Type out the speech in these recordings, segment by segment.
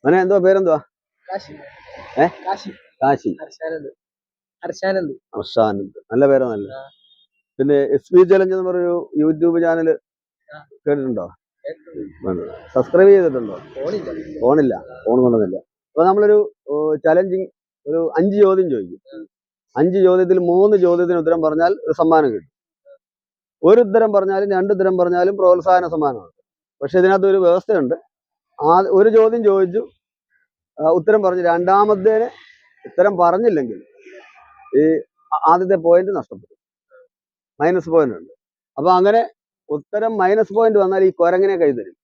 അങ്ങനെ എന്തുവാ പേരെന്തുവാ? കാശി ഹർഷാനന്ദ്. നല്ല പേരാ. നല്ല. പിന്നെ SP ചലഞ്ച് എന്ന് പറഞ്ഞൊരു യൂട്യൂബ് ചാനൽ കേട്ടിട്ടുണ്ടോ? സബ്സ്ക്രൈബ് ചെയ്തിട്ടുണ്ടോ? ഫോണില്ല, ഫോൺ കൊണ്ടുവന്നില്ല. അപ്പൊ നമ്മളൊരു ചലഞ്ചിങ് ഒരു 5 ചോദ്യം ചോദിക്കും. 5 ചോദ്യത്തിൽ 3 ചോദ്യത്തിന് ഉത്തരം പറഞ്ഞാൽ ഒരു സമ്മാനം കിട്ടും. ഒരു ഉത്തരം പറഞ്ഞാലും 2 ഉത്തരം പറഞ്ഞാലും പ്രോത്സാഹന സമ്മാനമാണ്. പക്ഷെ ഇതിനകത്ത് ഒരു വ്യവസ്ഥയുണ്ട്. ഒരു ചോദ്യം ചോദിച്ചു ഉത്തരം പറഞ്ഞു, രണ്ടാമത്തേന് ഉത്തരം പറഞ്ഞില്ലെങ്കിൽ ഈ ആദ്യത്തെ പോയിന്റ് നഷ്ടപ്പെടും. മൈനസ് പോയിന്റ് ഉണ്ട്. അപ്പൊ അങ്ങനെ ഉത്തരം മൈനസ് പോയിന്റ് വന്നാൽ ഈ കുരങ്ങനെ കൈ തരും.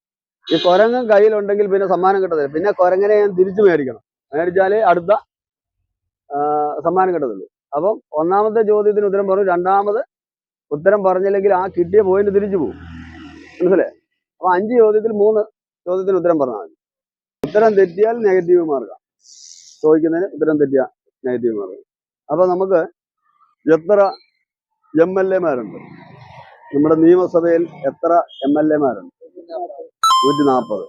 ഈ കുരങ്ങൻ കയ്യിലുണ്ടെങ്കിൽ പിന്നെ സമ്മാനം കിട്ടത്തില്ല. പിന്നെ കുരങ്ങനെ ഞാൻ തിരിച്ചു മേടിക്കണം. മേടിച്ചാലേ അടുത്ത സമ്മാനം കിട്ടത്തുള്ളൂ. അപ്പം ഒന്നാമത്തെ ചോദ്യത്തിന് ഉത്തരം പറഞ്ഞു, രണ്ടാമത് ഉത്തരം പറഞ്ഞില്ലെങ്കിൽ ആ കിട്ടിയ പോയിന്റ് തിരിച്ചു പോകും. മനസ്സിലെ? അപ്പൊ 5 ചോദ്യത്തിൽ 3 ചോദ്യത്തിന് ഉത്തരം പറഞ്ഞാൽ മതി. ഉത്തരം തെറ്റിയാൽ നെഗറ്റീവ് മാർക്കാം. ചോദിക്കുന്നതിന് ഉത്തരം തെറ്റിയ നെഗറ്റീവ് മാർക്കാം. അപ്പൊ നമുക്ക് എത്ര MLA മാരുണ്ട്? നമ്മുടെ നിയമസഭയിൽ എത്ര MLA മാരുണ്ട്? 140.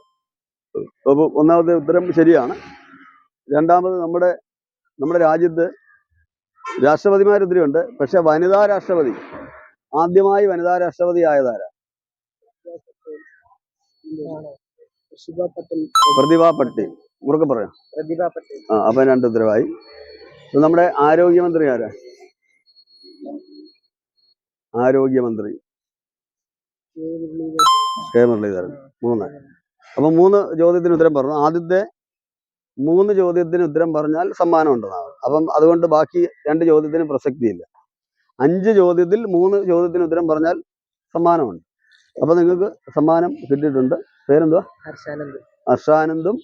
അപ്പൊ ഒന്നാമത്തെ ഉത്തരം ശരിയാണ്. രണ്ടാമത് നമ്മുടെ രാജ്യത്ത് രാഷ്ട്രപതിമാർ ഒത്തിരി ഉണ്ട്. പക്ഷെ വനിതാ രാഷ്ട്രപതി, ആദ്യമായി വനിതാ രാഷ്ട്രപതി ആയതാരാ? പ്രതിഭ പട്ടേൽ. ഉറക്കെ പറയാം. അപ്പൊ 2 ഉത്തരവായി. നമ്മുടെ ആരോഗ്യമന്ത്രി ആരാ? ആരോഗ്യമന്ത്രി കെ മുരളീധരൻ. 3. അപ്പൊ 3 ചോദ്യത്തിന് ഉത്തരം പറഞ്ഞു. ആദ്യത്തെ 3 ചോദ്യത്തിന് ഉത്തരം പറഞ്ഞാൽ സമ്മാനം ഉണ്ടെന്നാണ്. അപ്പം അതുകൊണ്ട് ബാക്കി 2 ചോദ്യത്തിന് പ്രസക്തിയില്ല. 5 ചോദ്യത്തിൽ 3 ചോദ്യത്തിന് ഉത്തരം പറഞ്ഞാൽ സമ്മാനമുണ്ട്. അപ്പൊ നിങ്ങൾക്ക് സമ്മാനം കിട്ടിയിട്ടുണ്ട്. പേരെന്തുവാ? ഹർഷാനന്ദും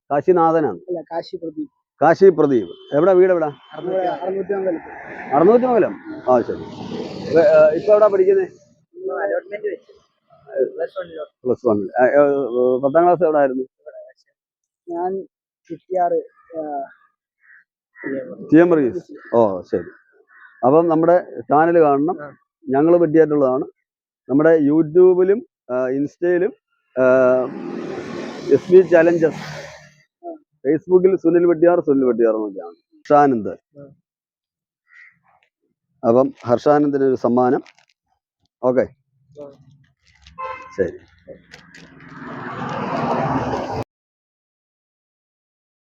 കാശിനാഥനാണ്. കാശി പ്രദീപ്. എവിടെ വീട്? എവിടെ? അറുന്നൂറ്റിമംഗലം. ആ ശരി. ഇപ്പൊ എവിടാ പഠിക്കുന്നത്? +1. 10ാം ക്ലാസ് എവിടെ ആയിരുന്നു? ഞാൻ TM വർഗീസ്. ഓ ശരി. അപ്പം നമ്മുടെ ചാനൽ കാണണം. ഞങ്ങൾ പറ്റിയായിട്ടുള്ളതാണ്. നമ്മുടെ യൂട്യൂബിലും ഇൻസ്റ്റയിലും SP ചലഞ്ചസ്, ഫേസ്ബുക്കിൽ സുനിൽ വെട്ടിയാർ എന്നൊക്കെയാണ്. ഹർഷാനന്ദ്. അപ്പം ഹർഷാനന്ദിന് ഒരു സമ്മാനം. ഓക്കെ, ശരി.